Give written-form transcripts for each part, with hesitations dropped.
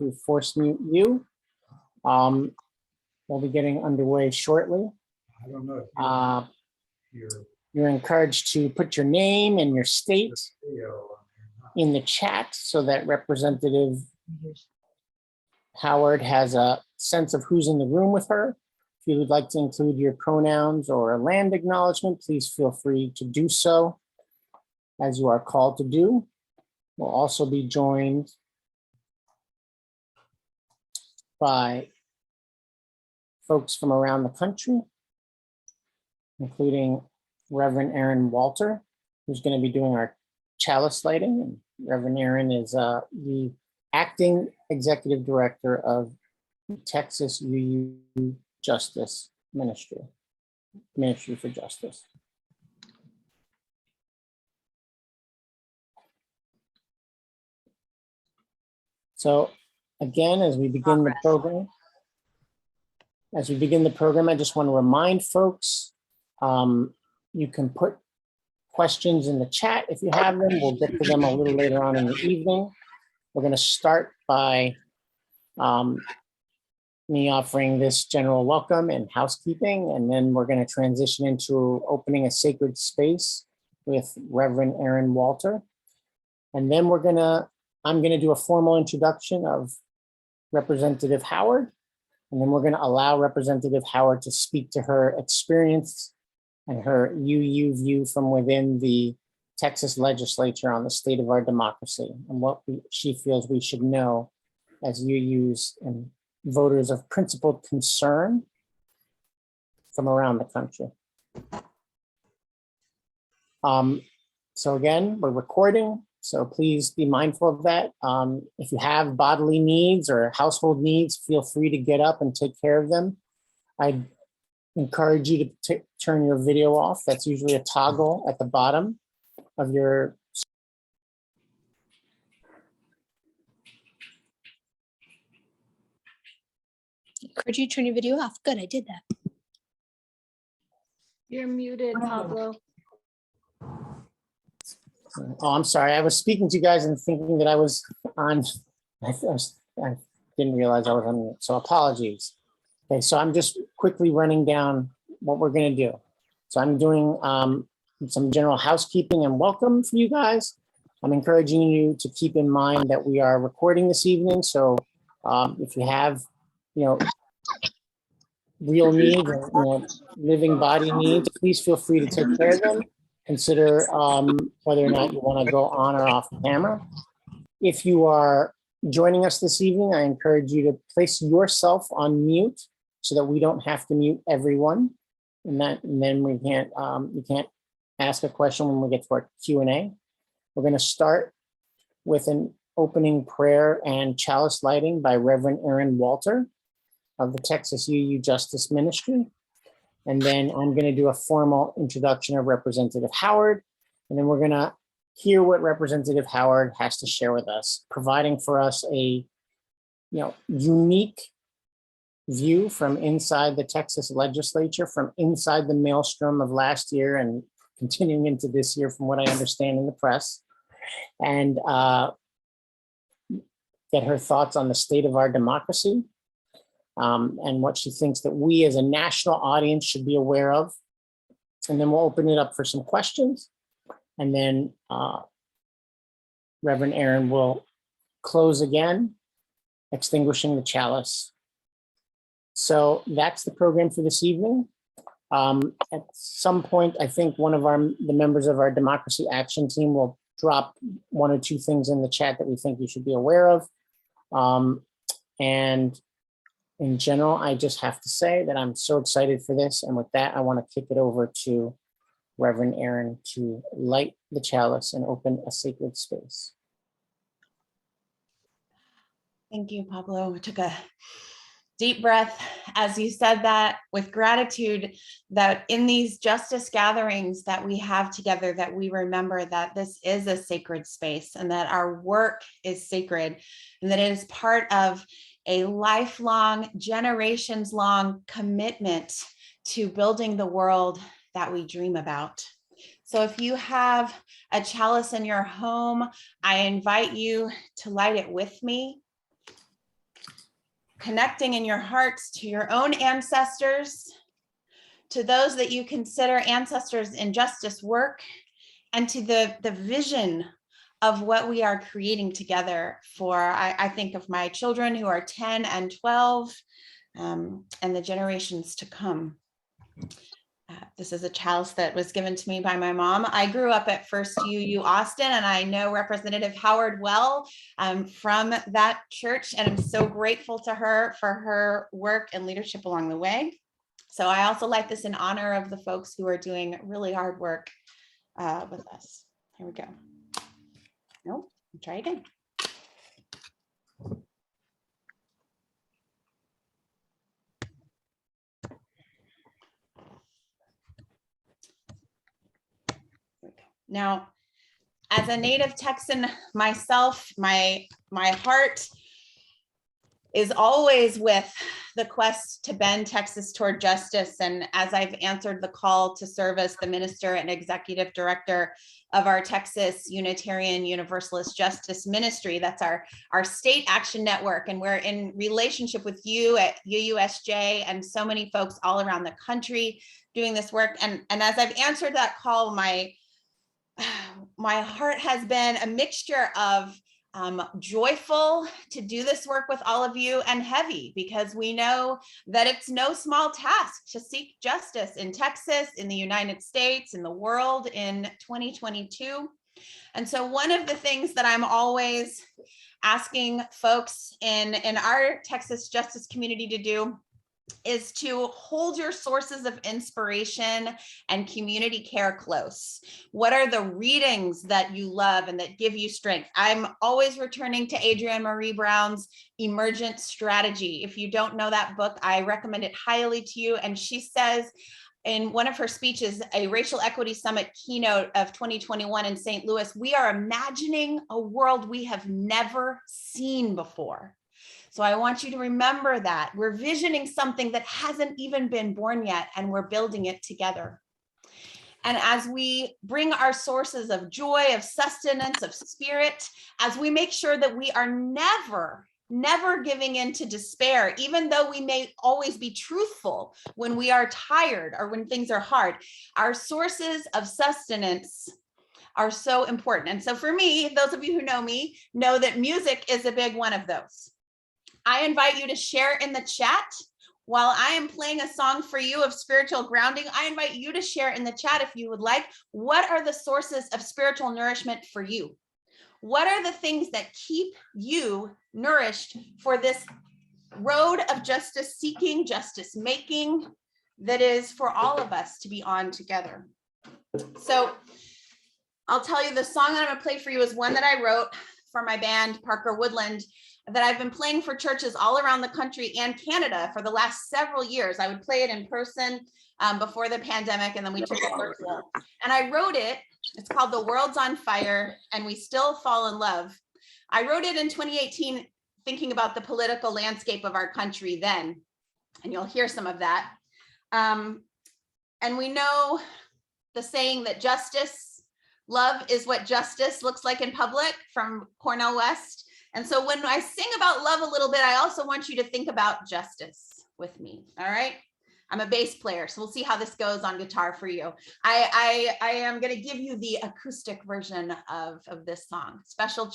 to force mute you. We'll be getting underway shortly. I don't know if You're encouraged to put your name and your state in the chat so that Representative Howard has a sense of who's in the room with her. If you would like to include your pronouns or a land acknowledgement, please feel free to do so as you are called to do. We'll also be joined by folks from around the country, including Reverend Erin Walter, who's going to be doing our Chalice lighting. And Reverend Erin is the acting executive director of Texas UU Justice Ministry for Justice. So again, as we begin the program, I just want to remind folks, you can put questions in the chat if you have them. We'll get to them a little later on in the evening. We're going to start by me offering this general welcome and housekeeping, and then we're going to transition into opening a sacred space with Reverend Erin Walter. And then I'm going to do a formal introduction of Representative Howard, and then we're going to allow Representative Howard to speak to her experience and her UU view from within the Texas legislature on the state of our democracy and what she feels we should know as UUs and voters of principled concern from around the country. So again, we're recording, so please be mindful of that. If you have bodily needs or household needs, feel free to get up and take care of them. I encourage you to turn your video off. That's usually a toggle at the bottom of your. Could you turn your video off? Good, I did that. You're muted, Pablo. Oh, I'm sorry. I was speaking to you guys and thinking that I was on. I didn't realize I was on mute, so apologies. Okay, so I'm just quickly running down what we're going to do. So I'm doing some general housekeeping and welcome for you guys. I'm encouraging you to keep in mind that we are recording this evening. So if you have, real needs, or, living body needs, please feel free to take care of them. Consider whether or not you want to go on or off camera. If you are joining us this evening, I encourage you to place yourself on mute so that we don't have to mute everyone. And then we can't, you can't ask a question when we get to our Q&A. We're going to start with an opening prayer and chalice lighting by Reverend Erin Walter of the Texas UU Justice Ministry. And then I'm going to do a formal introduction of Representative Howard. And then we're going to hear what Representative Howard has to share with us, providing for us a unique view from inside the Texas legislature, from inside the maelstrom of last year and continuing into this year, from what I understand in the press, and get her thoughts on the state of our democracy. And what she thinks that we as a national audience should be aware of. And then we'll open it up for some questions. And then Reverend Erin will close again, extinguishing the chalice. So that's the program for this evening. At some point, I think one of the members of our Democracy Action Team will drop one or two things in the chat that we think you should be aware of. And in general, I just have to say that I'm so excited for this. And with that, I want to kick it over to Reverend Erin to light the chalice and open a sacred space. Thank you, Pablo. I took a deep breath as you said that, with gratitude that in these justice gatherings that we have together, that we remember that this is a sacred space and that our work is sacred and that it is part of a lifelong, generations-long commitment to building the world that we dream about. So if you have a chalice in your home, I invite you to light it with me. connecting in your hearts to your own ancestors, to those that you consider ancestors in justice work, and to the vision of what we are creating together for, I think of my children who are 10 and 12, and the generations to come. This is a chalice that was given to me by my mom. I grew up at First UU Austin, and I know Representative Howard well from that church, and I'm so grateful to her for her work and leadership along the way. So I also like this in honor of the folks who are doing really hard work with us. Here we go. Nope, try again. Now, as a native Texan myself, my heart is always with the quest to bend Texas toward justice. And as I've answered the call to serve as the minister and executive director of our Texas Unitarian Universalist Justice Ministry, that's our state action network. And we're in relationship with you at UUSJ and so many folks all around the country doing this work. And as I've answered that call, my heart has been a mixture of joyful to do this work with all of you, and heavy, because we know that it's no small task to seek justice in Texas, in the United States, in the world in 2022. And so one of the things that I'm always asking folks in our Texas justice community to do is to hold your sources of inspiration and community care close. What are the readings that you love and that give you strength? I'm always returning to Adrienne Marie Brown's Emergent Strategy. If you don't know that book, I recommend it highly to you. And she says in one of her speeches, a Racial Equity Summit keynote of 2021 in St. Louis, we are imagining a world we have never seen before. So I want you to remember that we're visioning something that hasn't even been born yet, and we're building it together. And as we bring our sources of joy, of sustenance, of spirit, as we make sure that we are never giving in to despair, even though we may always be truthful when we are tired or when things are hard, our sources of sustenance are so important. And so for me, those of you who know me know that music is a big one of those. I invite you to share in the chat. While I am playing a song for you of spiritual grounding, I invite you to share in the chat if you would like. What are the sources of spiritual nourishment for you? What are the things that keep you nourished for this road of justice seeking, justice making that is for all of us to be on together? So I'll tell you, the song that I'm gonna play for you is one that I wrote for my band, Parker Woodland, that I've been playing for churches all around the country and Canada for the last several years. I would play it in person before the pandemic, and then we took it virtual. And I wrote it, it's called The World's on Fire and We Still Fall in Love. I wrote it in 2018, thinking about the political landscape of our country then, and you'll hear some of that. And we know the saying that love is what justice looks like in public, from Cornel West. And so when I sing about love a little bit, I also want you to think about justice with me. All right. I'm a bass player, so we'll see how this goes on guitar for you. I am going to give you the acoustic version of this song. Special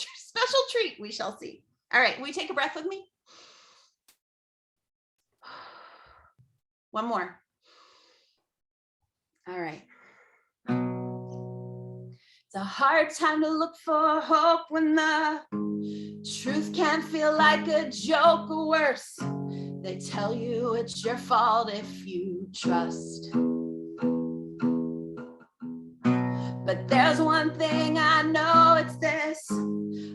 treat, we shall see. All right. Will you take a breath with me? One more. All right. It's a hard time to look for hope when the truth can feel like a joke or worse. They tell you it's your fault if you trust. But there's one thing I know, it's this: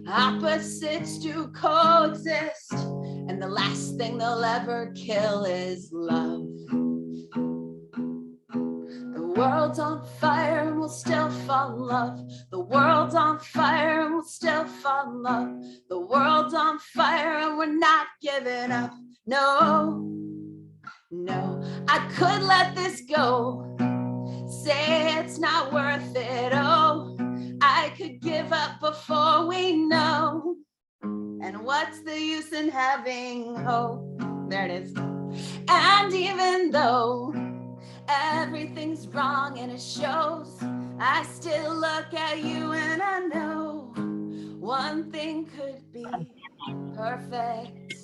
opposites do coexist, and the last thing they'll ever kill is love. The world's on fire and we'll still fall in love. The world's on fire and we'll still fall in love. The world's on fire and we're not giving up. No, I could let this go. Say it's not worth it. Oh, I could give up before we know. And what's the use in having hope There it is. And even though everything's wrong and it shows, I still look at you and I know one thing could be perfect.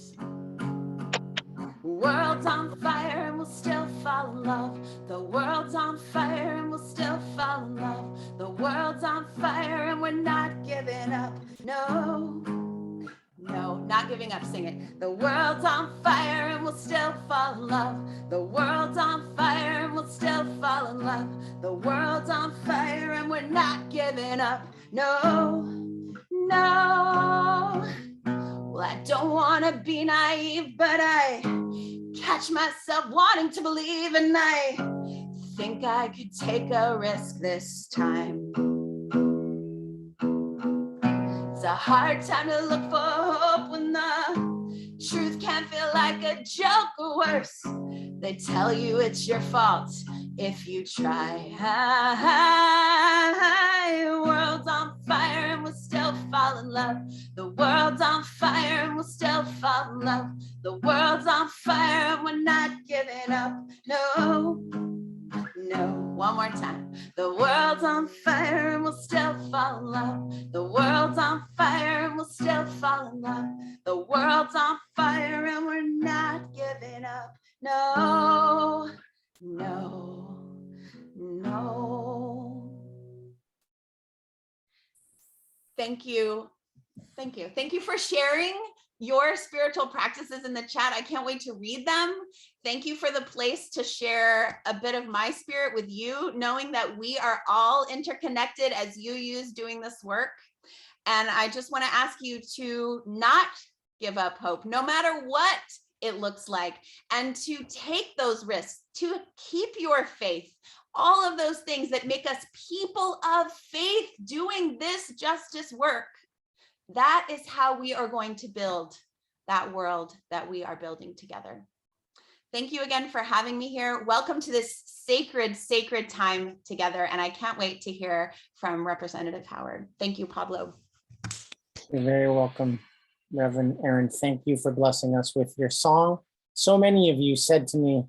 World's on fire and we'll still fall in love. The world's on fire and we'll still fall in love. The world's on fire and we're not giving up. No, no, not giving up. Sing it. The world's on fire and we'll still fall in love. The world's on fire and we'll still fall in love. The world's on fire and we're not giving up. No, no. Well, I don't want to be naive, but I catch myself wanting to believe, and I think I could take a risk this time. It's a hard time to look for hope when the truth can feel like a joke, or worse, they tell you it's your fault if you try. The world's on fire and we'll still fall in love. The world's on fire and we'll still fall in love. The world's on fire and we're not giving up. No, no, one more time. The world's on fire and we'll still fall in love. The world's on fire and we'll still fall in love. The world's on fire and we're not giving up. No, no, no. Thank you. Thank you. Thank you for sharing your spiritual practices in the chat. I can't wait to read them. Thank you for the place to share a bit of my spirit with you, knowing that we are all interconnected as you use doing this work. And I just want to ask you to not give up hope, no matter what it looks like, and to take those risks, to keep your faith, all of those things that make us people of faith doing this justice work. That is how we are going to build that world that we are building together. Thank you again for having me here. Welcome to this sacred, sacred time together. And I can't wait to hear from Representative Howard. Thank you, Pablo. You're very welcome, Reverend Erin. Thank you for blessing us with your song. So many of you said to me,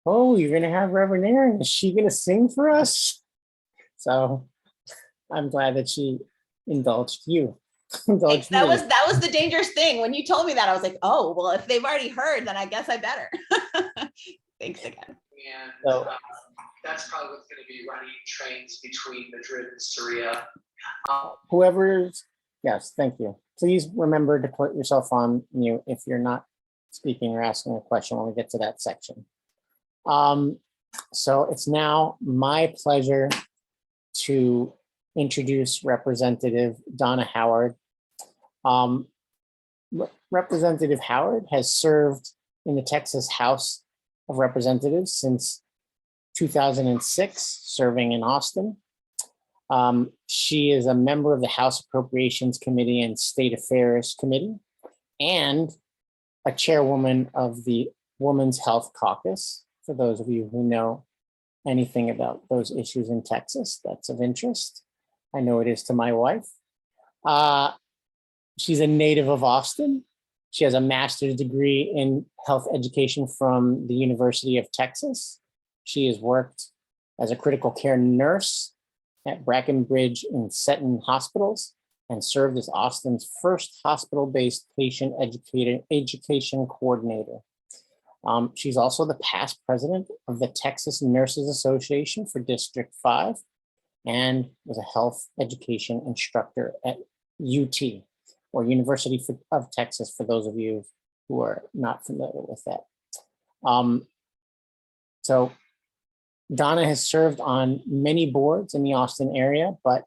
oh, you're going to have Reverend Erin. Is she going to sing for us? So I'm glad that she indulged you. That was the dangerous thing. When you told me that, I was like, oh, well, if they've already heard, then I guess I better. Thanks again. And So, that's probably what's going to be running trains between Madrid and Syria. Yes, thank you. Please remember to put yourself on mute if you're not speaking or asking a question when we get to that section. So it's now my pleasure to introduce Representative Donna Howard. Representative Howard has served in the Texas House of Representatives since 2006, serving in Austin. She is a member of the House Appropriations Committee and State Affairs Committee, and a chairwoman of the Women's Health Caucus, for those of you who know anything about those issues in Texas that's of interest. I know it is to my wife. She's a native of Austin. She has a master's degree in health education from the University of Texas. She has worked as a critical care nurse at Brackenbridge and Seton hospitals and served as Austin's first hospital-based patient education coordinator. She's also the past president of the Texas Nurses Association for District 5 and was a health education instructor at UT, or University of Texas, for those of you who are not familiar with that. So Donna has served on many boards in the Austin area, but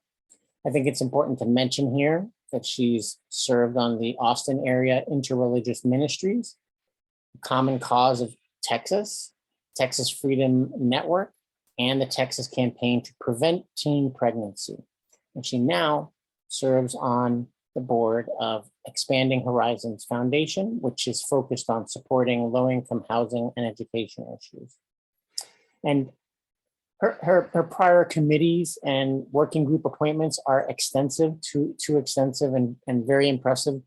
I think it's important to mention here that she's served on the Austin Area Interreligious Ministries, Common Cause of Texas, Texas Freedom Network, and the Texas Campaign to Prevent Teen Pregnancy. And she now serves on the board of Expanding Horizons Foundation, which is focused on supporting low-income housing and education issues. And her prior committees and working group appointments are extensive, too extensive and very impressive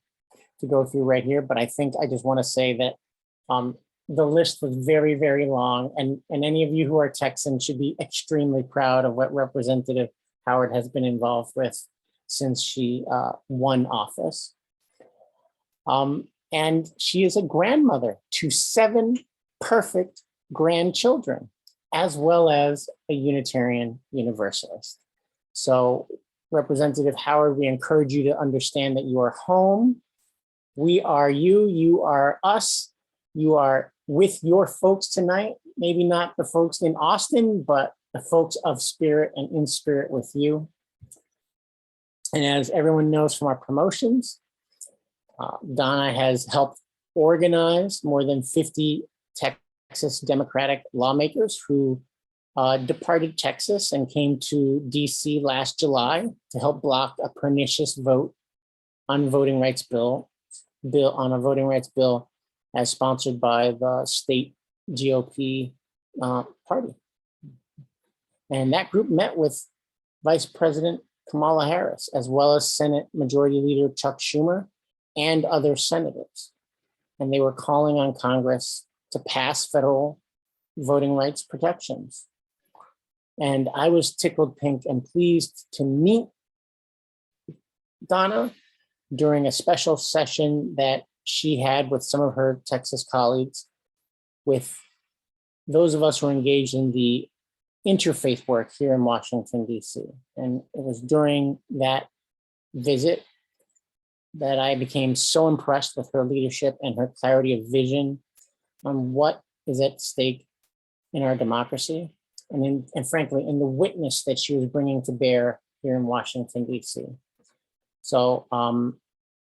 to go through right here. But I think I just want to say that The list was very, very long, and any of you who are Texans should be extremely proud of what Representative Howard has been involved with since she won office. And she is a grandmother to 7 perfect grandchildren, as well as a Unitarian Universalist. So Representative Howard, we encourage you to understand that you are home. We are you, you are us. You are with your folks tonight, maybe not the folks in Austin, but the folks of spirit and in spirit with you. And as everyone knows from our promotions, Donna has helped organize more than 50 Texas Democratic lawmakers who departed Texas and came to DC last July to help block a pernicious vote on voting rights bill as sponsored by the state GOP party. And that group met with Vice President Kamala Harris, as well as Senate Majority Leader Chuck Schumer and other senators. And they were calling on Congress to pass federal voting rights protections. And I was tickled pink and pleased to meet Donna during a special session that she had with some of her Texas colleagues, with those of us who are engaged in the interfaith work here in Washington, DC. And it was during that visit that I became so impressed with her leadership and her clarity of vision on what is at stake in our democracy. And frankly, in the witness that she was bringing to bear here in Washington, DC. So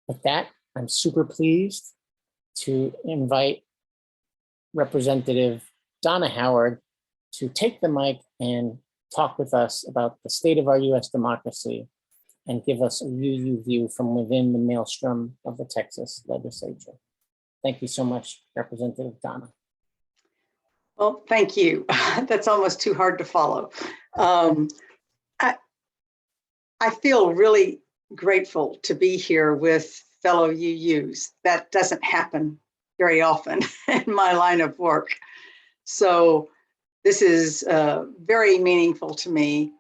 with that, I'm super pleased to invite Representative Donna Howard to take the mic and talk with us about the state of our US democracy and give us a view from within the maelstrom of the Texas legislature. Thank you so much, Representative Donna. Well, thank you. That's almost too hard to follow. I feel really grateful to be here with fellow UUs. That doesn't happen very often in my line of work. So this is very meaningful to me.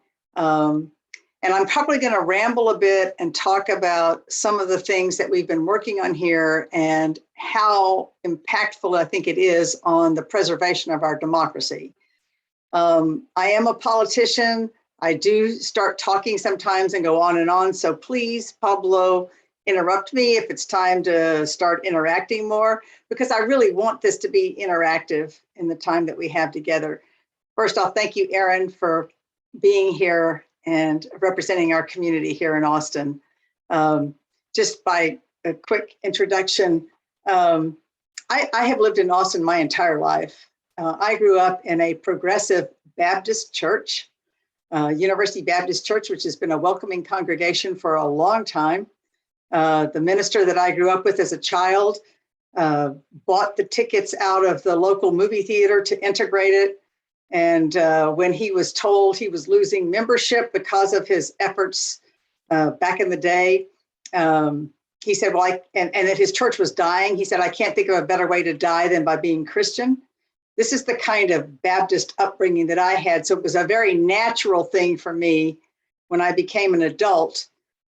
And I'm probably going to ramble a bit and talk about some of the things that we've been working on here and how impactful I think it is on the preservation of our democracy. I am a politician. I do start talking sometimes and go on and on. So please, Pablo, interrupt me if it's time to start interacting more, because I really want this to be interactive in the time that we have together. First off, thank you, Erin, for being here and representing our community here in Austin. Just by a quick introduction, I have lived in Austin my entire life. I grew up in a progressive Baptist church, University Baptist Church, which has been a welcoming congregation for a long time. The minister that I grew up with as a child bought the tickets out of the local movie theater to integrate it. And when he was told he was losing membership because of his efforts back in the day, he said, well, and that his church was dying. He said, I can't think of a better way to die than by being Christian. This is the kind of Baptist upbringing that I had. So it was a very natural thing for me when I became an adult.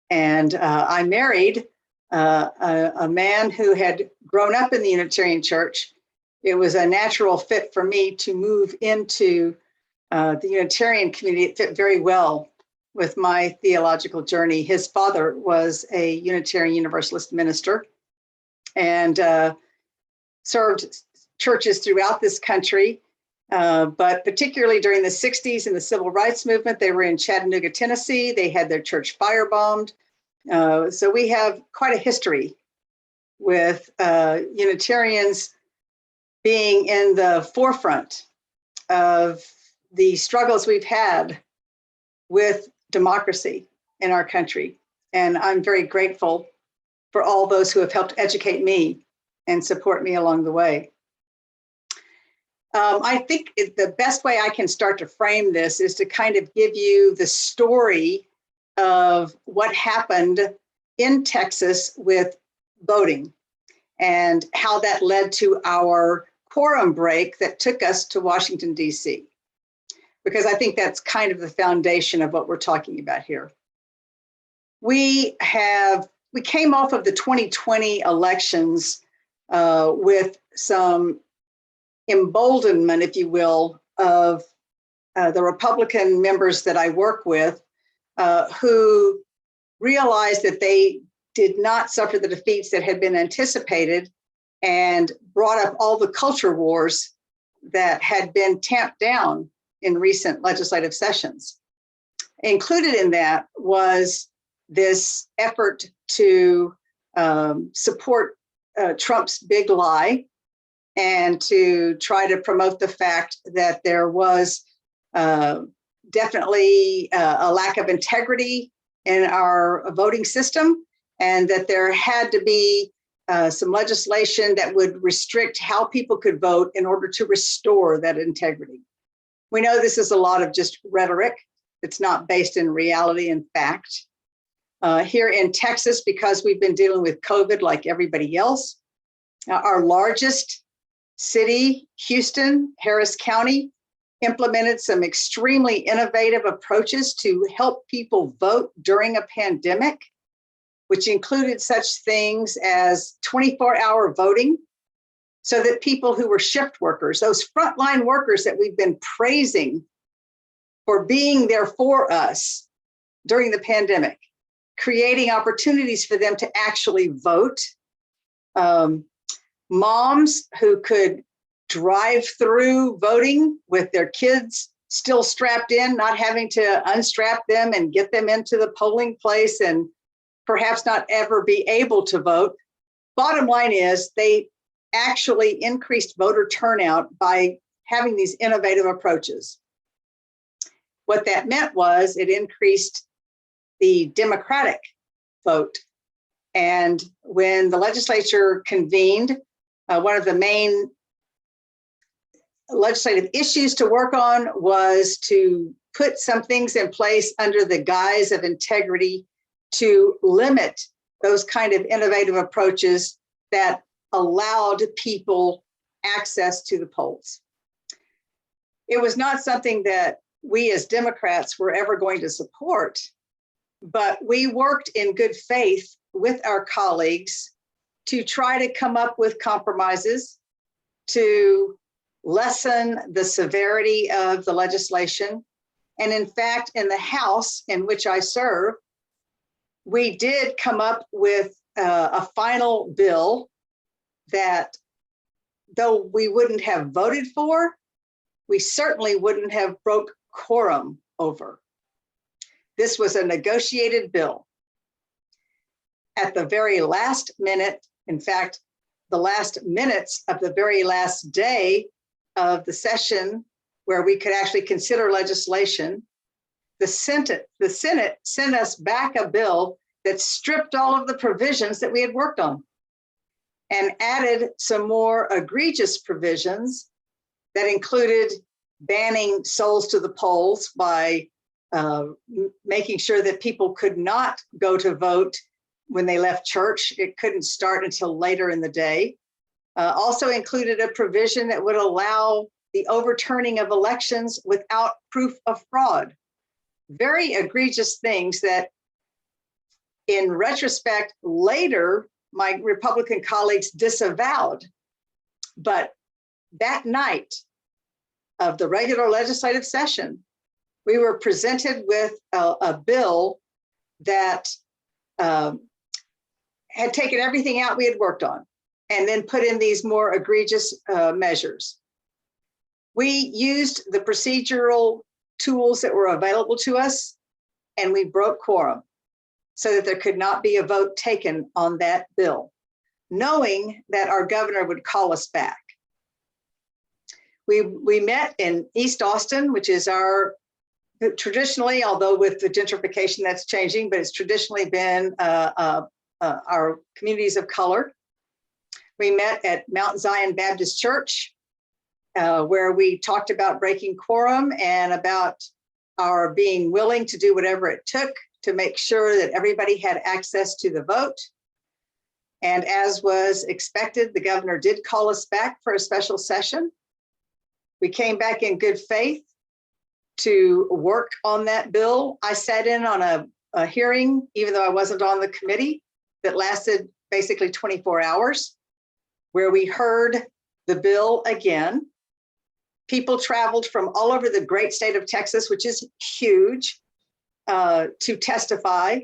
And I married a man who had grown up in the Unitarian Church. It was a natural fit for me to move into the Unitarian community. It fit very well with my theological journey. His father was a Unitarian Universalist minister and served churches throughout this country, but particularly during the 60s and the Civil Rights Movement. They were in Chattanooga, Tennessee. They had their church firebombed. So we have quite a history with Unitarians being in the forefront of the struggles we've had with democracy in our country. And I'm very grateful for all those who have helped educate me and support me along the way. I think the best way I can start to frame this is to kind of give you the story of what happened in Texas with voting. and how that led to our quorum break that took us to Washington, D.C. Because I think that's kind of the foundation of what we're talking about here. We came off of the 2020 elections with some emboldenment, if you will, of the Republican members that I work with who realized that they did not suffer the defeats that had been anticipated and brought up all the culture wars that had been tamped down in recent legislative sessions. Included in that was this effort to support Trump's big lie and to try to promote the fact that there was definitely a lack of integrity in our voting system, and that there had to be some legislation that would restrict how people could vote in order to restore that integrity. We know this is a lot of just rhetoric. It's not based in reality and fact. Here in Texas, because we've been dealing with COVID like everybody else, our largest city, Houston, Harris County, implemented some extremely innovative approaches to help people vote during a pandemic, which included such things as 24-hour voting, so that people who were shift workers, those frontline workers that we've been praising for being there for us during the pandemic, creating opportunities for them to actually vote. Moms who could drive through voting with their kids still strapped in, not having to unstrap them and get them into the polling place and perhaps not ever be able to vote. Bottom line is they actually increased voter turnout by having these innovative approaches. What that meant was it increased the Democratic vote. And when the legislature convened, one of the main legislative issues to work on was to put some things in place under the guise of integrity to limit those kind of innovative approaches that allowed people access to the polls. It was not something that we as Democrats were ever going to support, but we worked in good faith with our colleagues to try to come up with compromises to lessen the severity of the legislation. And in fact, in the House in which I serve, we did come up with a final bill that, though we wouldn't have voted for, we certainly wouldn't have broke quorum over. This was a negotiated bill. At the very last minute, in fact, the last minutes of the very last day of the session where we could actually consider legislation, the Senate sent us back a bill that stripped all of the provisions that we had worked on and added some more egregious provisions that included banning souls to the polls by making sure that people could not go to vote when they left church. It couldn't start until later in the day. Also included a provision that would allow the overturning of elections without proof of fraud. Very egregious things that, in retrospect, later my Republican colleagues disavowed. But that night of the regular legislative session, we were presented with a bill that had taken everything out we had worked on and then put in these more egregious measures. We used the procedural tools that were available to us, and we broke quorum so that there could not be a vote taken on that bill, knowing that our governor would call us back. We met in East Austin, which is our traditionally, although with the gentrification that's changing, but it's traditionally been our communities of color. We met at Mount Zion Baptist Church, where we talked about breaking quorum and about our being willing to do whatever it took to make sure that everybody had access to the vote. And as was expected, the governor did call us back for a special session. We came back in good faith to work on that bill. I sat in on a hearing, even though I wasn't on the committee, that lasted basically 24 hours, where we heard the bill again. People traveled from all over the great state of Texas, which is huge, to testify.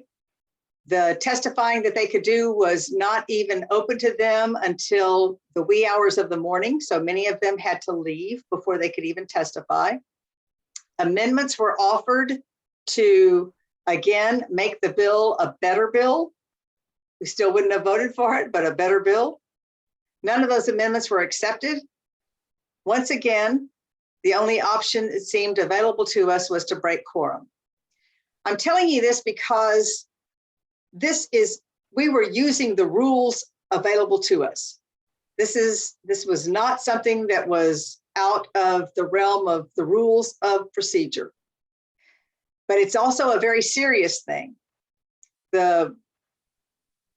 The testifying that they could do was not even open to them until the wee hours of the morning. So many of them had to leave before they could even testify. Amendments were offered to, again, make the bill a better bill. We still wouldn't have voted for it, but a better bill. None of those amendments were accepted. Once again, the only option it seemed available to us was to break quorum. I'm telling you this because we were using the rules available to us. This was not something that was out of the realm of the rules of procedure. But it's also a very serious thing. The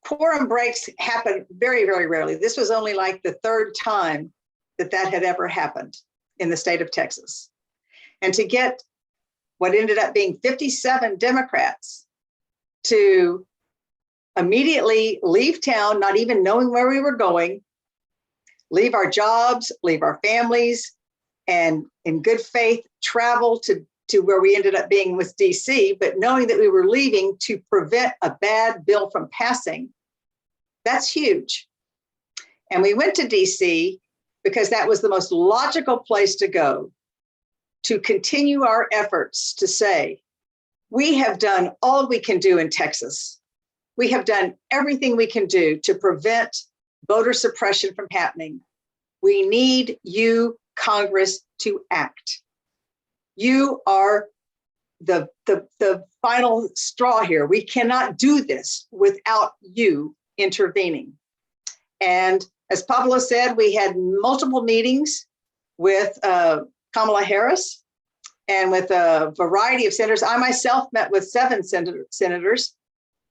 quorum breaks happen very, very rarely. This was only like the third time that had ever happened in the state of Texas. And to get what ended up being 57 Democrats to immediately leave town, not even knowing where we were going, leave our jobs, leave our families, and in good faith travel to where we ended up being with DC, but knowing that we were leaving to prevent a bad bill from passing, that's huge. And we went to DC because that was the most logical place to go to continue our efforts to say, we have done all we can do in Texas. We have done everything we can do to prevent voter suppression from happening. We need you, Congress, to act. You are the final straw here. We cannot do this without you intervening. And as Pablo said, we had multiple meetings with Kamala Harris and with a variety of senators. I myself met with 7 senators.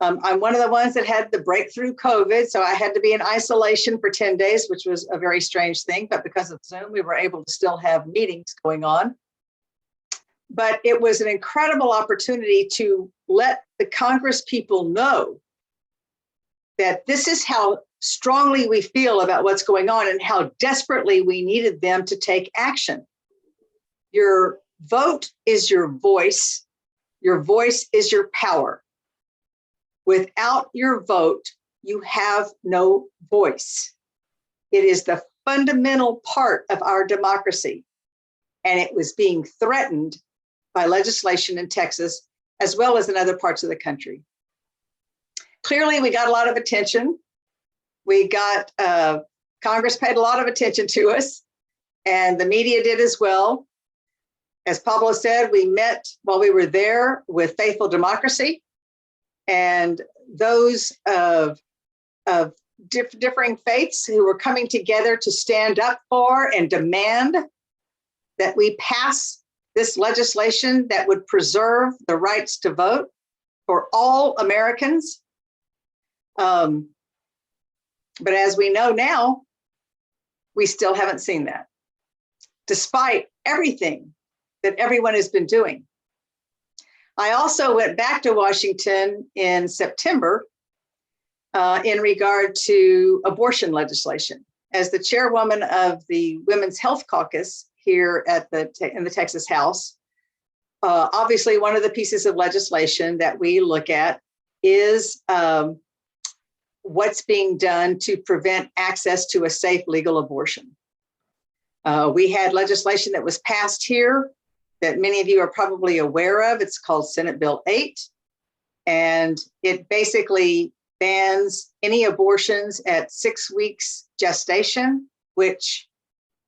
I'm one of the ones that had the breakthrough COVID, so I had to be in isolation for 10 days, which was a very strange thing, but because of Zoom, we were able to still have meetings going on. But it was an incredible opportunity to let the Congress people know that this is how strongly we feel about what's going on and how desperately we needed them to take action. Your vote is your voice. Your voice is your power. Without your vote, you have no voice. It is the fundamental part of our democracy, and it was being threatened by legislation in Texas, as well as in other parts of the country. Clearly, we got a lot of attention. We got, Congress paid a lot of attention to us, and the media did as well. As Pablo said, we met while we were there with Faithful Democracy, and those of differing faiths who were coming together to stand up for and demand that we pass this legislation that would preserve the rights to vote for all Americans. But as we know now, we still haven't seen that, despite everything that everyone has been doing. I also went back to Washington in September in regard to abortion legislation. As the chairwoman of the Women's Health Caucus here in the Texas House, obviously one of the pieces of legislation that we look at is what's being done to prevent access to a safe, legal abortion. We had legislation that was passed here that many of you are probably aware of. It's called Senate Bill 8, and it basically bans any abortions at 6 weeks gestation, which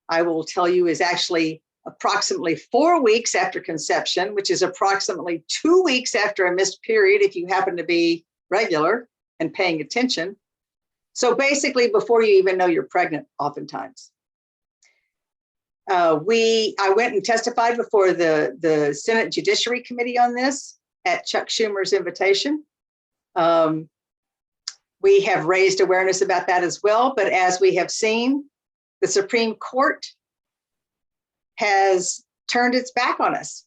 I will tell you is actually approximately 4 weeks after conception, which is approximately 2 weeks after a missed period if you happen to be regular and paying attention. So basically before you even know you're pregnant oftentimes. I went and testified before the Senate Judiciary Committee on this at Chuck Schumer's invitation. we have raised awareness about that as well. But as we have seen, the Supreme Court has turned its back on us.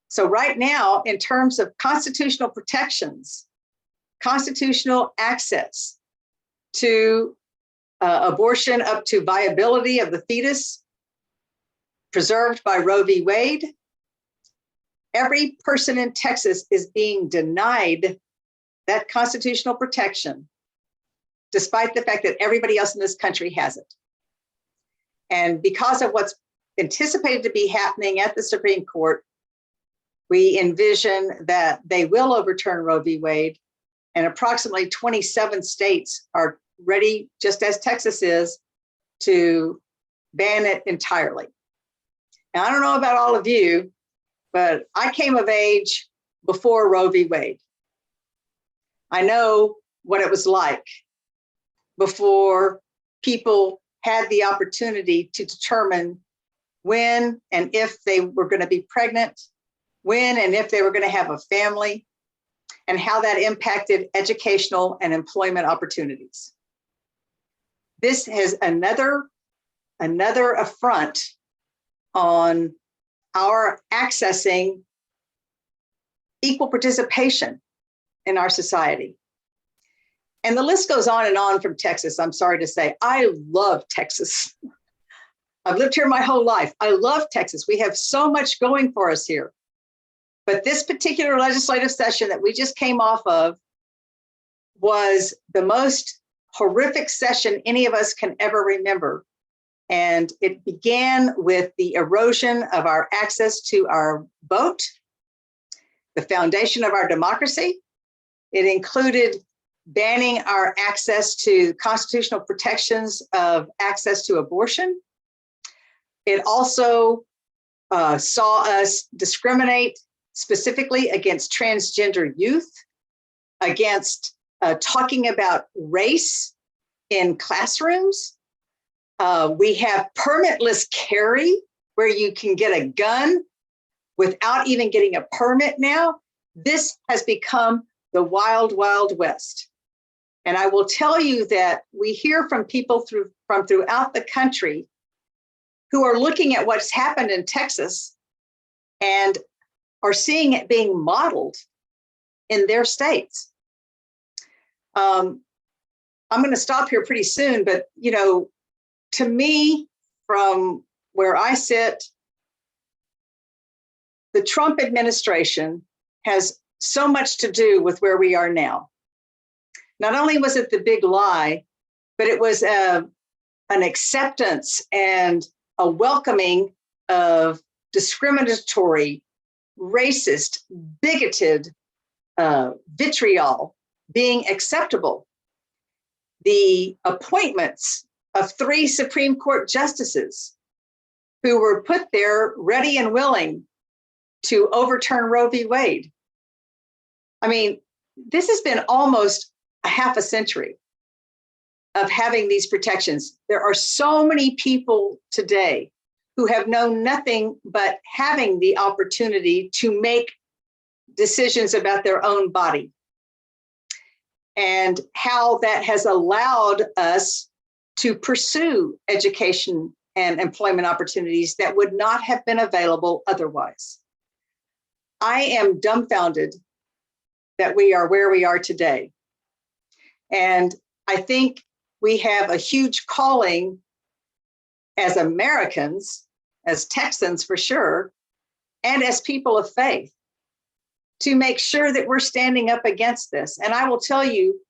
So right now, in terms of constitutional protections, constitutional access to abortion up to viability of the fetus preserved by Roe v. Wade, every person in Texas is being denied that constitutional protection, despite the fact that everybody else in this country has it. And because of what's anticipated to be happening at the Supreme Court, we envision that they will overturn Roe v. Wade, and approximately 27 states are ready, just as Texas is, to ban it entirely. Now, I don't know about all of you, but I came of age before Roe v. Wade. I know what it was like before people had the opportunity to determine when and if they were going to be pregnant, when and if they were going to have a family, and how that impacted educational and employment opportunities. This is another affront on our accessing equal participation in our society. And the list goes on and on from Texas. I'm sorry to say, I love Texas. I've lived here my whole life. I love Texas. We have so much going for us here. But this particular legislative session that we just came off of was the most horrific session any of us can ever remember. And it began with the erosion of our access to our vote, the foundation of our democracy. It included banning our access to constitutional protections of access to abortion. It also saw us discriminate specifically against transgender youth, against talking about race in classrooms. We have permitless carry, where you can get a gun without even getting a permit now. This has become the wild, wild west. And I will tell you that we hear from people from throughout the country who are looking at what's happened in Texas and are seeing it being modeled in their states. I'm going to stop here pretty soon, but to me, from where I sit, the Trump administration has so much to do with where we are now. Not only was it the big lie, but it was an acceptance and a welcoming of discriminatory, racist, bigoted vitriol being acceptable. The appointments of 3 Supreme Court justices who were put there ready and willing to overturn Roe v. Wade. I mean, this has been almost a half a century of having these protections. There are so many people today who have known nothing but having the opportunity to make decisions about their own body, and how that has allowed us to pursue education and employment opportunities that would not have been available otherwise. I am dumbfounded that we are where we are today. And I think we have a huge calling as Americans, as Texans for sure, and as people of faith, to make sure that we're standing up against this. And I will tell you,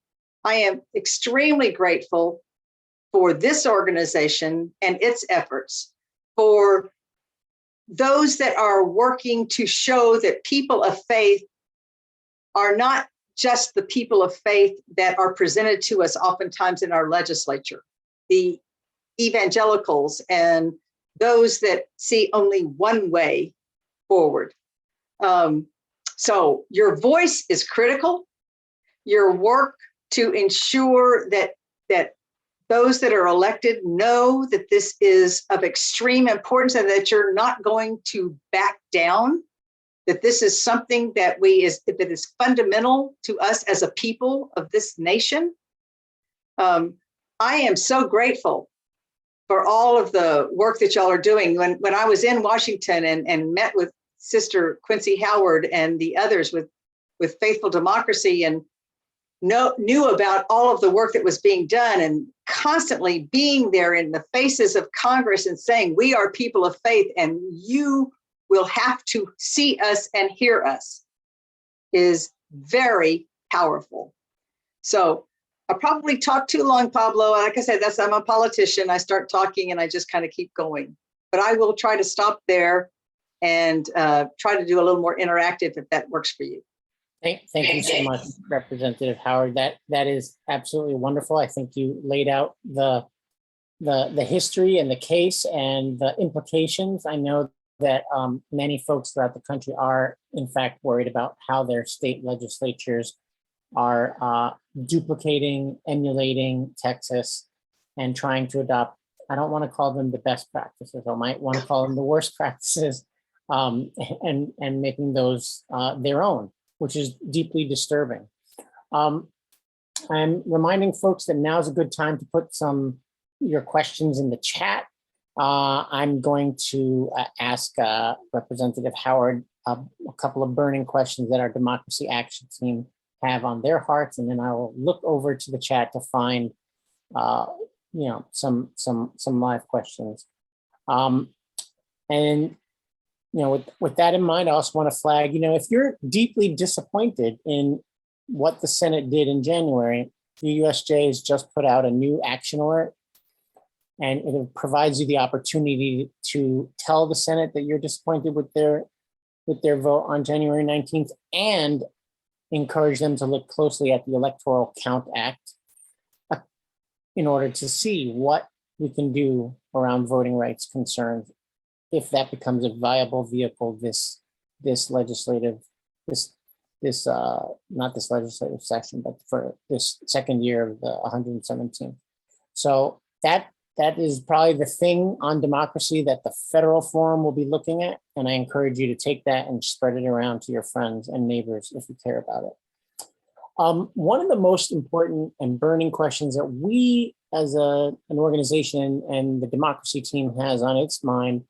I am extremely grateful for this organization and its efforts, for those that are working to show that people of faith are not just the people of faith that are presented to us oftentimes in our legislature, the evangelicals and those that see only one way forward. So your voice is critical. Your work to ensure that those that are elected know that this is of extreme importance and that you're not going to back down, that this is something that is fundamental to us as a people of this nation. I am so grateful for all of the work that y'all are doing. When I was in Washington and met with Sister Quincy Howard and the others with Faithful Democracy and knew about all of the work that was being done and constantly being there in the faces of Congress and saying, we are people of faith and you will have to see us and hear us, is very powerful. So I probably talked too long, Pablo. Like I said, I'm a politician. I start talking and I just kind of keep going. But I will try to stop there and try to do a little more interactive if that works for you. Thank you so much, Representative Howard. That is absolutely wonderful. I think you laid out the history and the case and the implications. I know that many folks throughout the country are, in fact, worried about how their state legislatures are duplicating, emulating Texas and trying to adopt, I don't want to call them the best practices, I might want to call them the worst practices, and making those their own, which is deeply disturbing. I'm reminding folks that now is a good time to put your questions in the chat. I'm going to ask Representative Howard a couple of burning questions that our Democracy Action Team have on their hearts, and then I will look over to the chat to find some live questions. And with that in mind, I also want to flag, if you're deeply disappointed in what the Senate did in January, the USJ has just put out a new action alert, and it provides you the opportunity to tell the Senate that you're disappointed with their vote on January 19th and encourage them to look closely at the Electoral Count Act in order to see what we can do around voting rights concerns if that becomes a viable vehicle this legislative session, but for this second year of the 117th. So that is probably the thing on democracy that the federal forum will be looking at, and I encourage you to take that and spread it around to your friends and neighbors if you care about it. One of the most important and burning questions that we as an organization and the democracy team has on its mind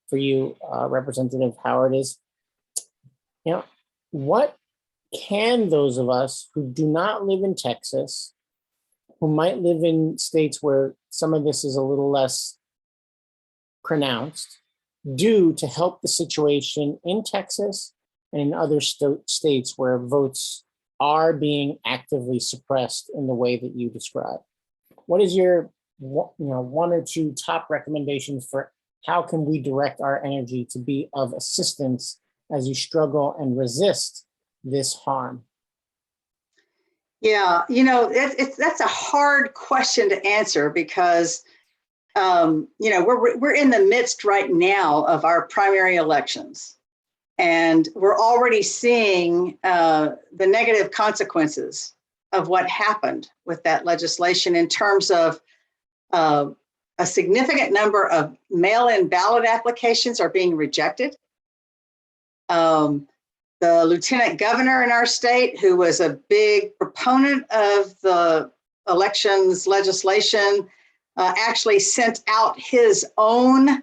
for you, Representative Howard, is, what can those of us who do not live in Texas, who might live in states where some of this is a little less pronounced, do to help the situation in Texas and in other states where votes are being actively suppressed in the way that you described? What is your one or two top recommendations for how can we direct our energy to be of assistance as you struggle and resist this harm? Yeah, that's a hard question to answer because, we're in the midst right now of our primary elections, and we're already seeing the negative consequences of what happened with that legislation in terms of a significant number of mail-in ballot applications are being rejected. The lieutenant governor in our state, who was a big proponent of the elections legislation, actually sent out his own,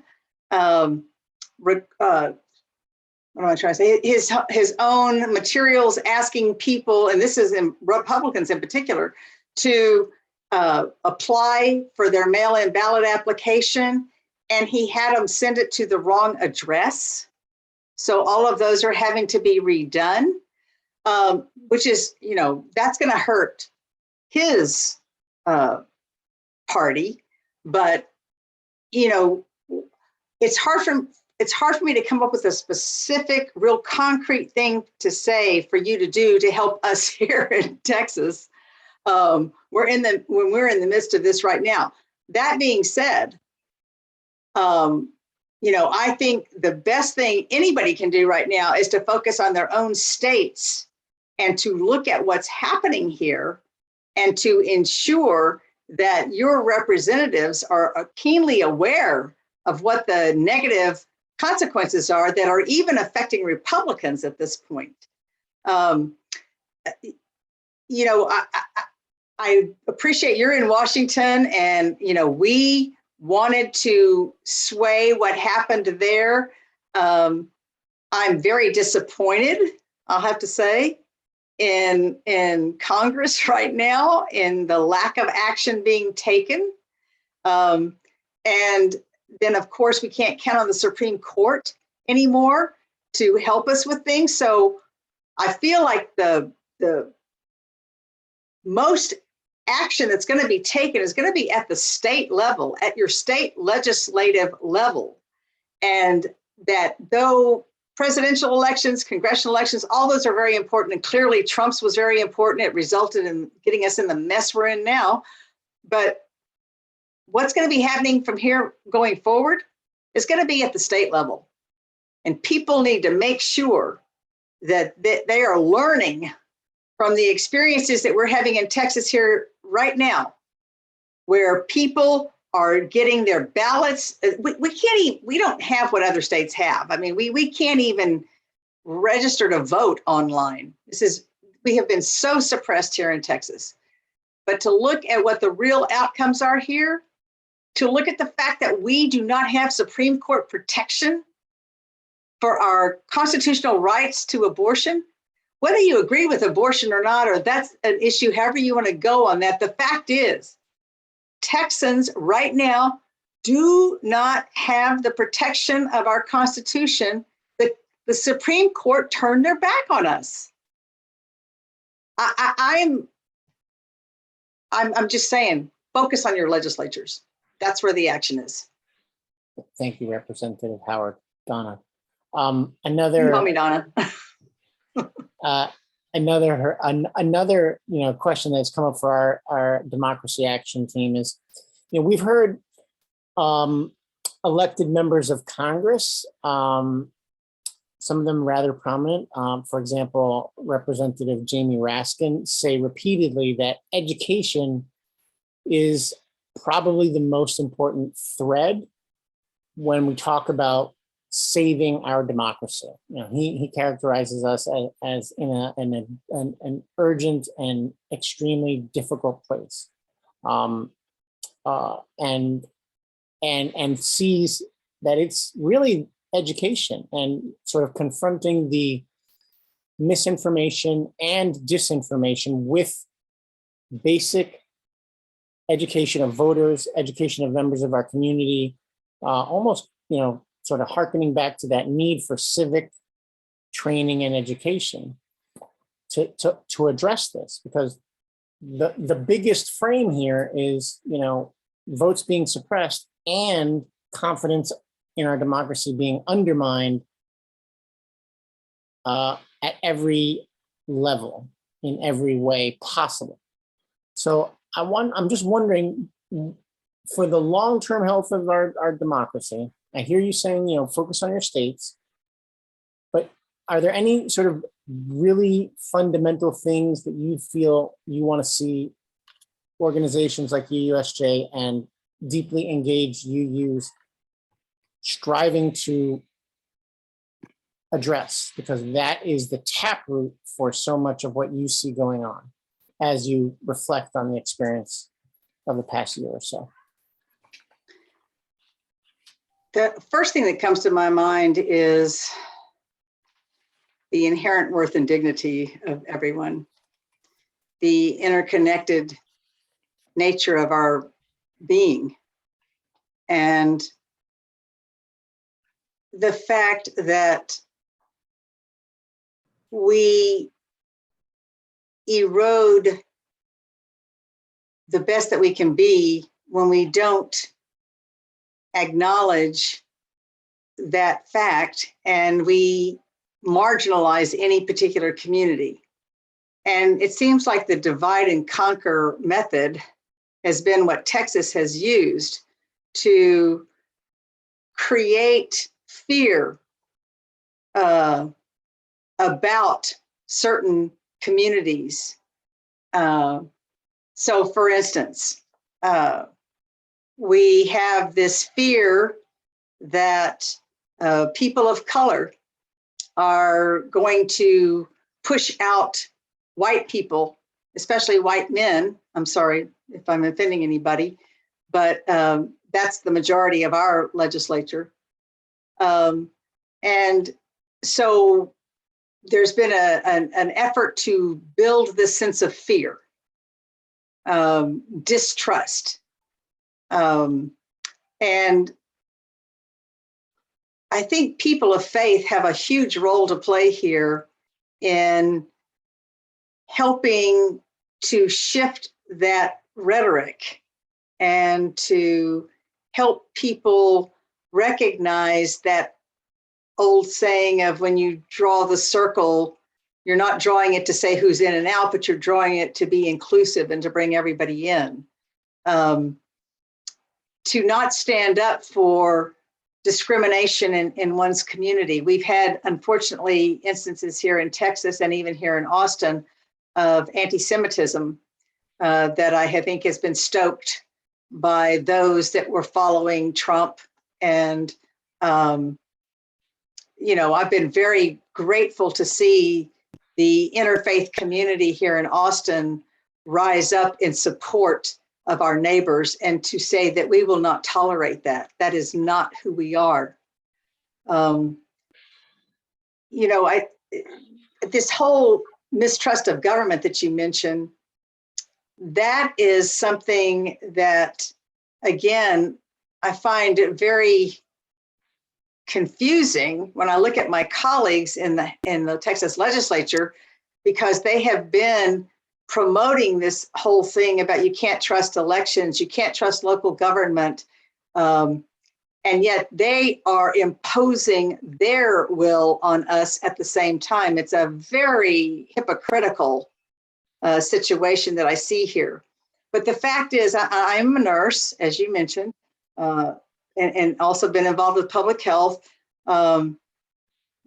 what am I trying to say? His own materials asking people, and this is in Republicans in particular, to apply for their mail-in ballot application, and he had them send it to the wrong address. So all of those are having to be redone, which is, that's going to hurt his party. But, it's hard for me to come up with a specific, real concrete thing to say for you to do to help us here in Texas. When we're in the midst of this right now. That being said, I think the best thing anybody can do right now is to focus on their own states and to look at what's happening here and to ensure that your representatives are keenly aware of what the negative consequences are that are even affecting Republicans at this point. I appreciate you're in Washington, and we wanted to sway what happened there. I'm very disappointed, I'll have to say, in Congress right now, in the lack of action being taken. And then, of course, we can't count on the Supreme Court anymore to help us with things. So I feel like the most action that's going to be taken is going to be at the state level, at your state legislative level. And that though presidential elections, congressional elections, all those are very important. And clearly Trump's was very important. It resulted in getting us in the mess we're in now. But what's going to be happening from here going forward is going to be at the state level. And people need to make sure that they are learning from the experiences that we're having in Texas here right now, where people are getting their ballots. We don't have what other states have. I mean, we can't even register to vote online. We have been so suppressed here in Texas. But to look at what the real outcomes are here, to look at the fact that we do not have Supreme Court protection for our constitutional rights to abortion, whether you agree with abortion or not, or that's an issue, however you want to go on that, the fact is, Texans right now do not have the protection of our Constitution. The Supreme Court turned their back on us. I'm just saying, focus on your legislatures. That's where the action is. Thank you, Representative Howard. Donna. You call me Donna. Another question that's come up for our Democracy Action team is, we've heard elected members of Congress, some of them rather prominent, for example, Representative Jamie Raskin, say repeatedly that education is probably the most important thread when we talk about saving our democracy. He characterizes us as in an urgent and extremely difficult place, and sees that it's really education and sort of confronting the misinformation and disinformation with basic education of voters, education of members of our community, almost, sort of hearkening back to that need for civic training and education to address this, because the biggest frame here is, votes being suppressed and confidence in our democracy being undermined at every level, in every way possible. So I'm just wondering, for the long-term health of our democracy, I hear you saying, focus on your states, but are there any sort of really fundamental things that you feel you want to see organizations like UUSJ and deeply engaged UUs striving to address? Because that is the taproot for so much of what you see going on as you reflect on the experience of the past year or so. The first thing that comes to my mind is the inherent worth and dignity of everyone, the interconnected nature of our being, and the fact that we erode the best that we can be when we don't acknowledge that fact, and we marginalize any particular community. And it seems like the divide and conquer method has been what Texas has used to create fear about certain communities. So for instance, we have this fear that people of color are going to push out white people, especially white men, I'm sorry if I'm offending anybody, but that's the majority of our legislature. And so there's been an effort to build this sense of fear, distrust. And I think people of faith have a huge role to play here in helping to shift that rhetoric and to help people recognize that old saying of when you draw the circle, you're not drawing it to say who's in and out, but you're drawing it to be inclusive and to bring everybody in. To not stand up for discrimination in one's community. We've had, unfortunately, instances here in Texas and even here in Austin of anti-Semitism that I think has been stoked by those that were following Trump. And, you know, I've been very grateful to see the interfaith community here in Austin rise up in support of our neighbors and to say that we will not tolerate that. That is not who we are. You know, this whole mistrust of government that you mentioned, that is something that, again, I find it very confusing when I look at my colleagues in the Texas legislature, because they have been promoting this whole thing about you can't trust elections, you can't trust local government, and yet they are imposing their will on us at the same time. It's a very hypocritical situation that I see here. But the fact is, I'm a nurse, as you mentioned, and also been involved with public health.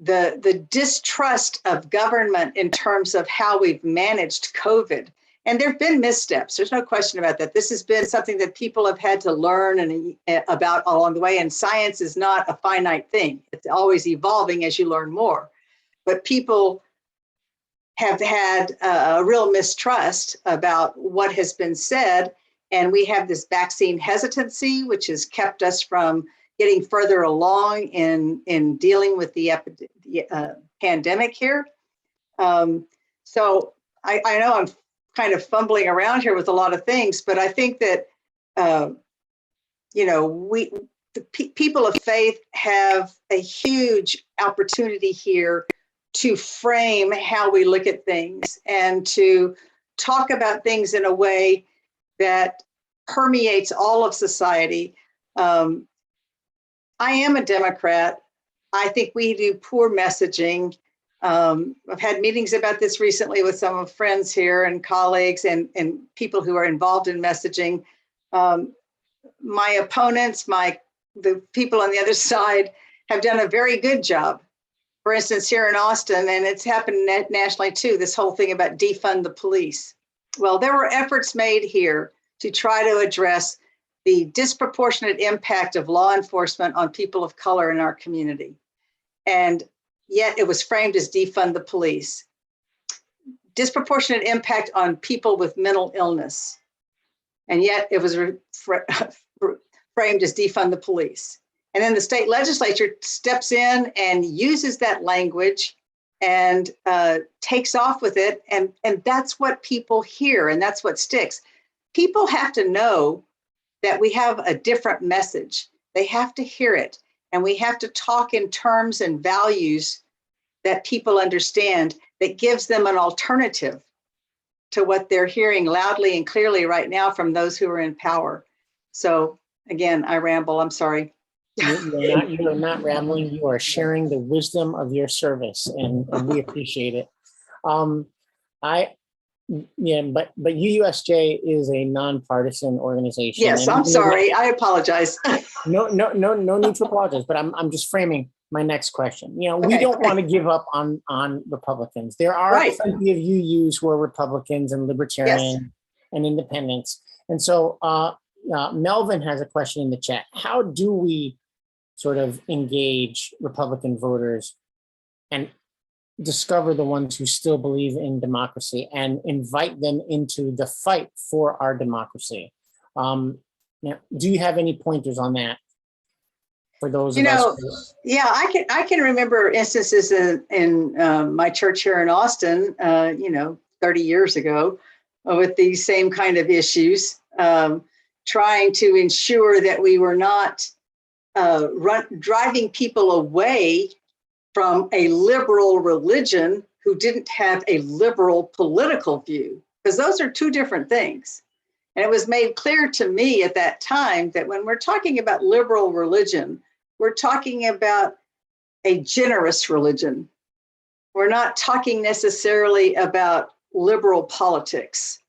The distrust of government in terms of how we've managed COVID. And there have been missteps. There's no question about that. This has been something that people have had to learn about along the way. And science is not a finite thing. It's always evolving as you learn more. But people have had a real mistrust about what has been said. And we have this vaccine hesitancy, which has kept us from getting further along in dealing with the pandemic here. So I know I'm kind of fumbling around here with a lot of things, but I think that, you know, the people of faith have a huge opportunity here to frame how we look at things and to talk about things in a way that permeates all of society. I am a Democrat. I think we do poor messaging. I've had meetings about this recently with some of friends here and colleagues and people who are involved in messaging. My opponents, the people on the other side have done a very good job. For instance, here in Austin, and it's happened nationally too, this whole thing about defund the police. Well, there were efforts made here to try to address the disproportionate impact of law enforcement on people of color in our community. And yet it was framed as defund the police. Disproportionate impact on people with mental illness. And yet it was framed as defund the police. And then the state legislature steps in and uses that language and takes off with it. And that's what people hear, and that's what sticks. People have to know that we have a different message. They have to hear it. And we have to talk in terms and values that people understand, that gives them an alternative to what they're hearing loudly and clearly right now from those who are in power. So again, I ramble, I'm sorry. You are not rambling. You are sharing the wisdom of your service, and we appreciate it. But UUSJ is a nonpartisan organization. Yes, I'm sorry. I apologize. No need to apologize. But I'm just framing my next question. You know, we Okay. don't want to give up on Republicans. There are Right. plenty of UUs who are Republicans and libertarian and independents. And so Melvin has a question in the chat. How do we sort of engage Republican voters and discover the ones who still believe in democracy and invite them into the fight for our democracy. Now, do you have any pointers on that for those You of know, us? yeah, I can remember instances in my church here in Austin, 30 years ago, with these same kind of issues, trying to ensure that we were not driving people away from a liberal religion who didn't have a liberal political view, because those are two different things. And it was made clear to me at that time that when we're talking about liberal religion, we're talking about a generous religion. We're not talking necessarily about liberal politics.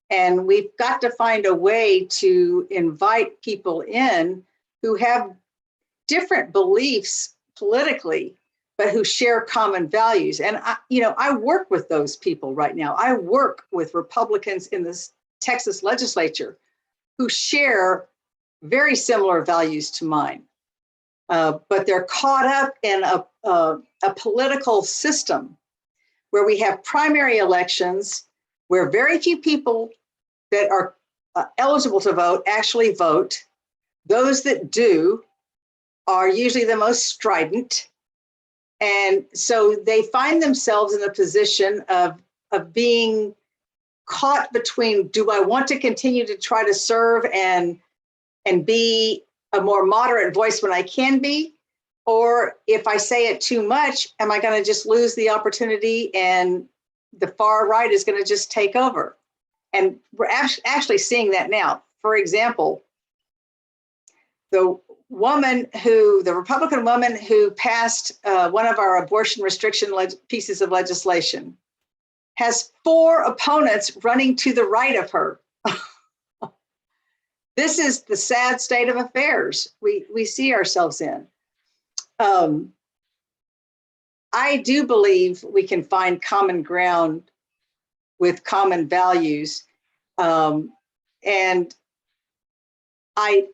And we've got to find a way to invite people in who have different beliefs politically, but who share common values. And I work with those people right now. I work with Republicans in the Texas legislature who share very similar values to mine. But they're caught up in a political system where we have primary elections, where very few people that are eligible to vote actually vote. Those that do are usually the most strident. And so they find themselves in a position of being caught between, do I want to continue to try to serve and be a more moderate voice when I can be? Or if I say it too much, am I going to just lose the opportunity and the far right is going to just take over? And we're actually seeing that now. For example, the Republican woman who passed one of our abortion restriction pieces of legislation has 4 opponents running to the right of her. This is the sad state of affairs we see ourselves in. I do believe we can find common ground with common values. And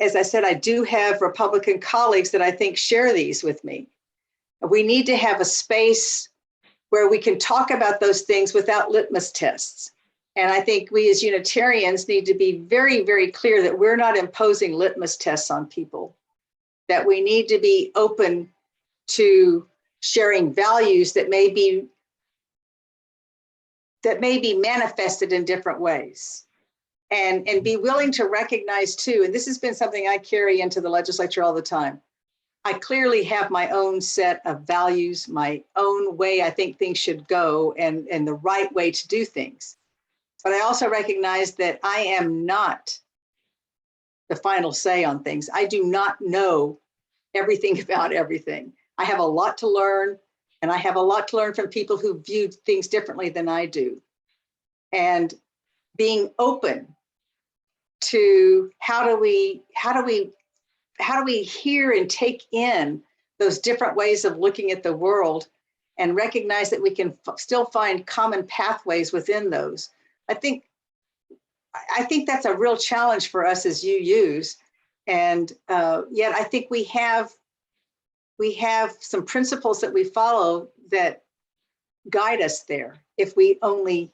as I said, I do have Republican colleagues that I think share these with me. We need to have a space where we can talk about those things without litmus tests. And I think we as Unitarians need to be very, very clear that we're not imposing litmus tests on people, that we need to be open to sharing values that may be manifested in different ways. And be willing to recognize too, and this has been something I carry into the legislature all the time. I clearly have my own set of values, my own way I think things should go and the right way to do things. But I also recognize that I am not the final say on things. I do not know everything about everything. I have a lot to learn, and I have a lot to learn from people who view things differently than I do. And being open to how do we hear and take in those different ways of looking at the world and recognize that we can still find common pathways within those. I think that's a real challenge for us as UUs. And yet I think we have some principles that we follow that guide us there if we only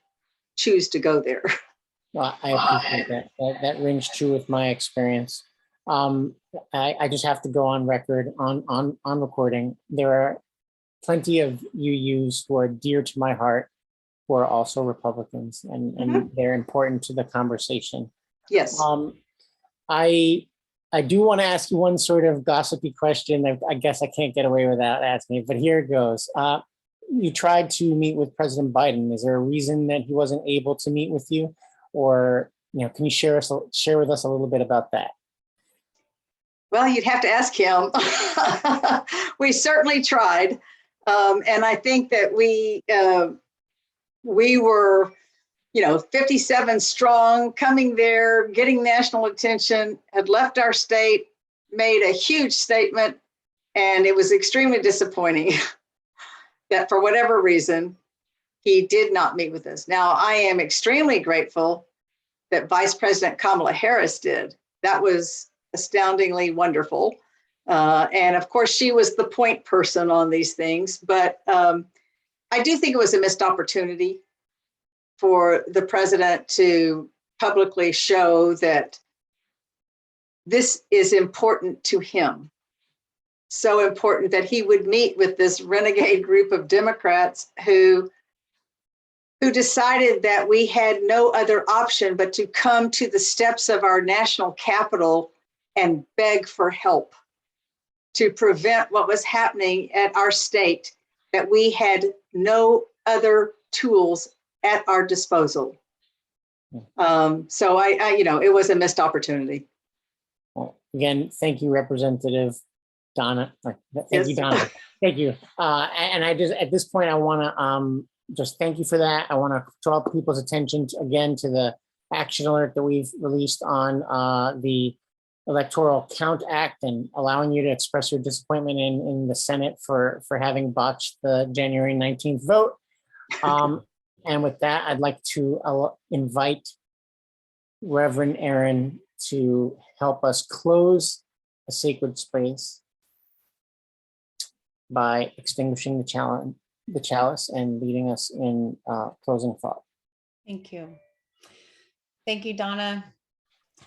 choose to go there. Well, I appreciate that. That rings true with my experience. I just have to go on record on recording. There are plenty of UUs who are dear to my heart who are also Republicans, and they're important to the conversation. Yes. I do want to ask you one sort of gossipy question. I guess I can't get away without asking it, but here it goes. You tried to meet with President Biden. Is there a reason that he wasn't able to meet with you? Or, can you share with us a little bit about that? Well, you'd have to ask him. We certainly tried. And I think that we were, 57 strong, coming there, getting national attention, had left our state, made a huge statement, and it was extremely disappointing that for whatever reason, he did not meet with us. Now, I am extremely grateful that Vice President Kamala Harris did. That was astoundingly wonderful. And of course, she was the point person on these things. But I do think it was a missed opportunity for the president to publicly show that this is important to him. So important that he would meet with this renegade group of Democrats who decided that we had no other option but to come to the steps of our national capital and beg for help to prevent what was happening at our state, that we had no other tools at our disposal. So it was a missed opportunity. Well, again, thank you, Representative Donna. Thank Yes. you, Donna. Thank you. And I just, at this point, I want to just thank you for that. I want to draw people's attention again to the action alert that we've released on the Electoral Count Act and allowing you to express your disappointment in the Senate for having botched the January 19th vote. And with that, I'd like to invite Reverend Erin to help us close a sacred space by extinguishing the chalice and leading us in closing thought. Thank you. Thank you, Donna.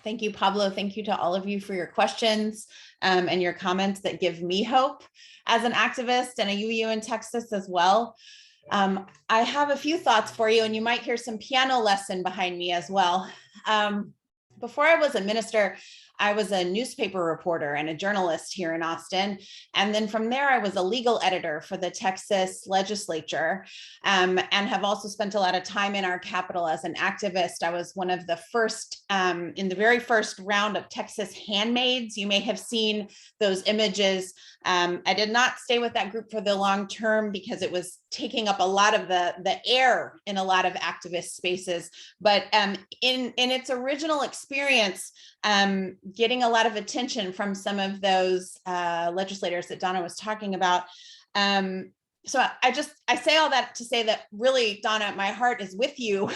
Thank you, Pablo. Thank you to all of you for your questions and your comments that give me hope as an activist and a UU in Texas as well. I have a few thoughts for you, and you might hear some piano lesson behind me as well. Before I was a minister, I was a newspaper reporter and a journalist here in Austin. And then from there, I was a legal editor for the Texas legislature and have also spent a lot of time in our capital as an activist. I was one of the first, in the very first round of Texas handmaids. You may have seen those images. I did not stay with that group for the long term because it was taking up a lot of the air in a lot of activist spaces. But in its original experience, getting a lot of attention from some of those legislators that Donna was talking about. So I say all that to say that really, Donna, my heart is with you,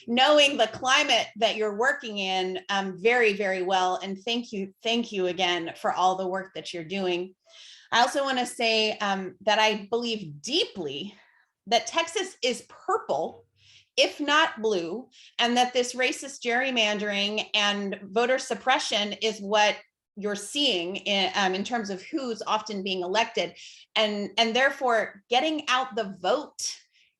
knowing the climate that you're working in very, very well. And thank you again for all the work that you're doing. I also want to say that I believe deeply that Texas is purple, if not blue, and that this racist gerrymandering and voter suppression is what you're seeing in terms of who's often being elected. And therefore, getting out the vote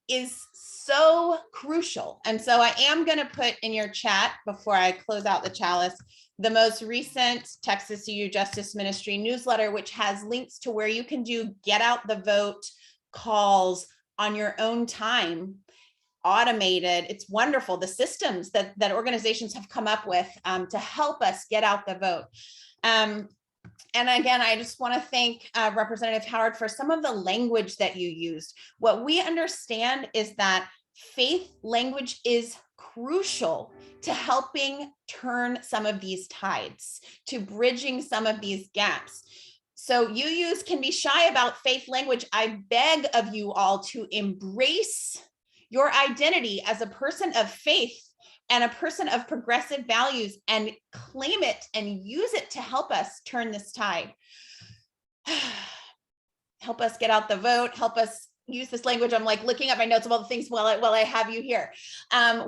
is so crucial. And so I am going to put in your chat before I close out the chalice, the most recent Texas UU Justice Ministry newsletter, which has links to where you can do get out the vote calls on your own time, automated. It's wonderful. The systems that organizations have come up with to help us get out the vote. And again, I just want to thank Representative Howard for some of the language that you used. What we understand is that faith language is crucial to helping turn some of these tides, to bridging some of these gaps. So UUs can be shy about faith language. I beg of you all to embrace your identity as a person of faith and a person of progressive values and claim it and use it to help us turn this tide. Help us get out the vote, help us use this language. I'm like looking at my notes of all the things while I have you here.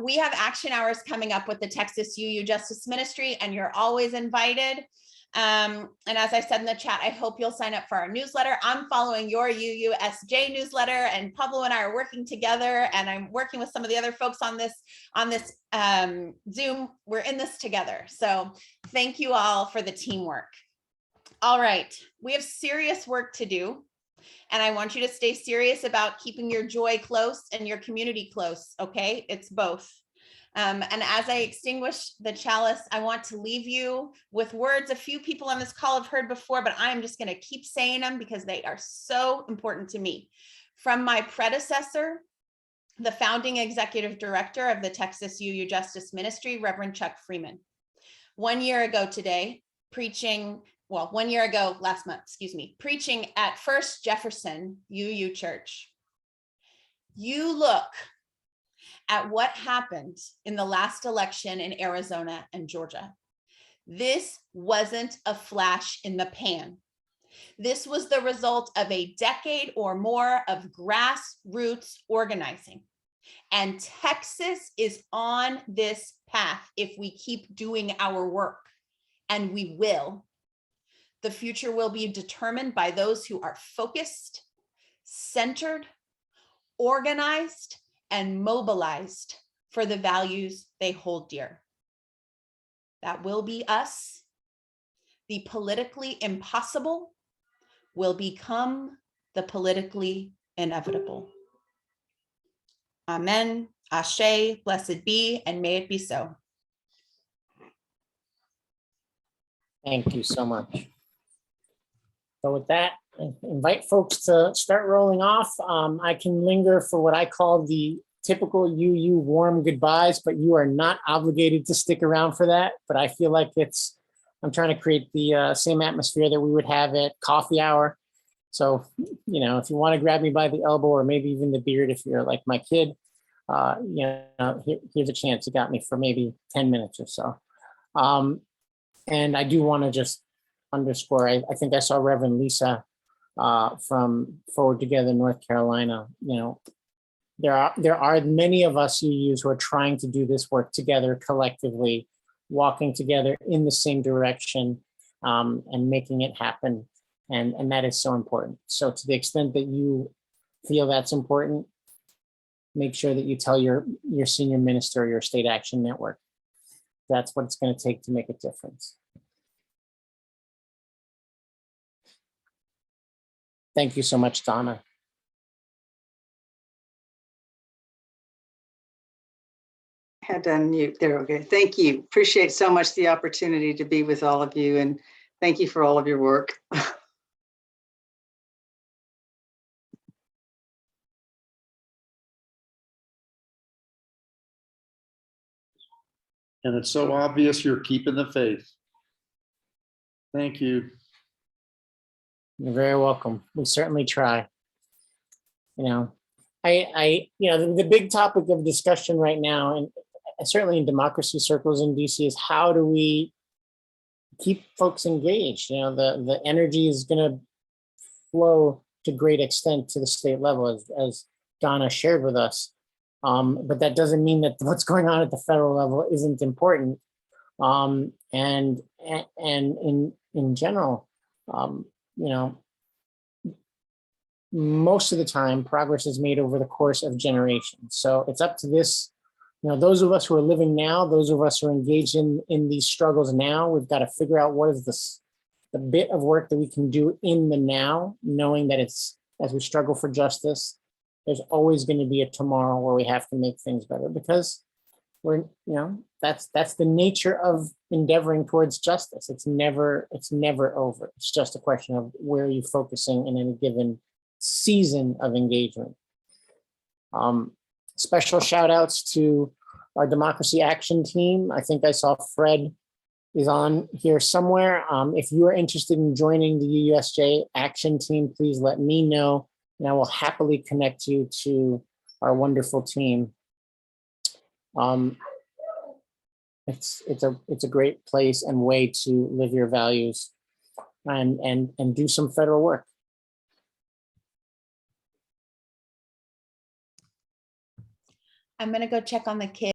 We have action hours coming up with the Texas UU Justice Ministry, and you're always invited. And as I said in the chat, I hope you'll sign up for our newsletter. I'm following your UUSJ newsletter, and Pablo and I are working together, and I'm working with some of the other folks on this Zoom. We're in this together. So thank you all for the teamwork. All right, we have serious work to do, and I want you to stay serious about keeping your joy close and your community close, okay? It's both. And as I extinguish the chalice, I want to leave you with words a few people on this call have heard before, but I'm just going to keep saying them because they are so important to me. From my predecessor, the founding executive director of the Texas UU Justice Ministry, Reverend Chuck Freeman. 1 year ago today, last month, preaching at First Jefferson UU Church. You look at what happened in the last election in Arizona and Georgia. This wasn't a flash in the pan. This was the result of a decade or more of grassroots organizing. And Texas is on this path if we keep doing our work, and we will. The future will be determined by those who are focused, centered, organized, and mobilized for the values they hold dear. That will be us. The politically impossible will become the politically inevitable. Amen, Ashe, blessed be, and may it be so. Thank you so much. So with that, I invite folks to start rolling off. I can linger for what I call the typical UU warm goodbyes, but you are not obligated to stick around for that. But I feel like I'm trying to create the same atmosphere that we would have at coffee hour. So, if you want to grab me by the elbow or maybe even the beard, if you're like my kid, here's a chance. You got me for maybe 10 minutes or so. And I do want to just underscore, I think I saw Reverend Lisa from Forward Together, North Carolina. There are many of us UUs who are trying to do this work together collectively, walking together in the same direction and making it happen. And that is so important. So to the extent that you feel that's important, make sure that you tell your senior minister, your state action network. That's what it's going to take to make a difference. Thank you so much, Donna. Had to unmute there. Okay. Thank you. Appreciate so much the opportunity to be with all of you, and thank you for all of your work. And it's so obvious you're keeping the faith. Thank you. You're very welcome. We certainly try. The big topic of discussion right now, and certainly in democracy circles in DC, is how do we keep folks engaged? The energy is going to flow to great extent to the state level, as Donna shared with us. But that doesn't mean that what's going on at the federal level isn't important. And in general, most of the time progress is made over the course of generations. So it's up to those of us who are living now, those of us who are engaged in these struggles now, we've got to figure out what is the bit of work that we can do in the now, knowing that as we struggle for justice, there's always going to be a tomorrow where we have to make things better, because that's the nature of endeavoring towards justice. It's never over. It's just a question of where you're focusing in any given season of engagement. Special shout outs to our Democracy Action team. I think I saw Fred is on here somewhere. If you are interested in joining the UUSJ Action team, please let me know, and I will happily connect you to our wonderful team. It's a great place and way to live your values and do some federal work. I'm going to go check on the kids.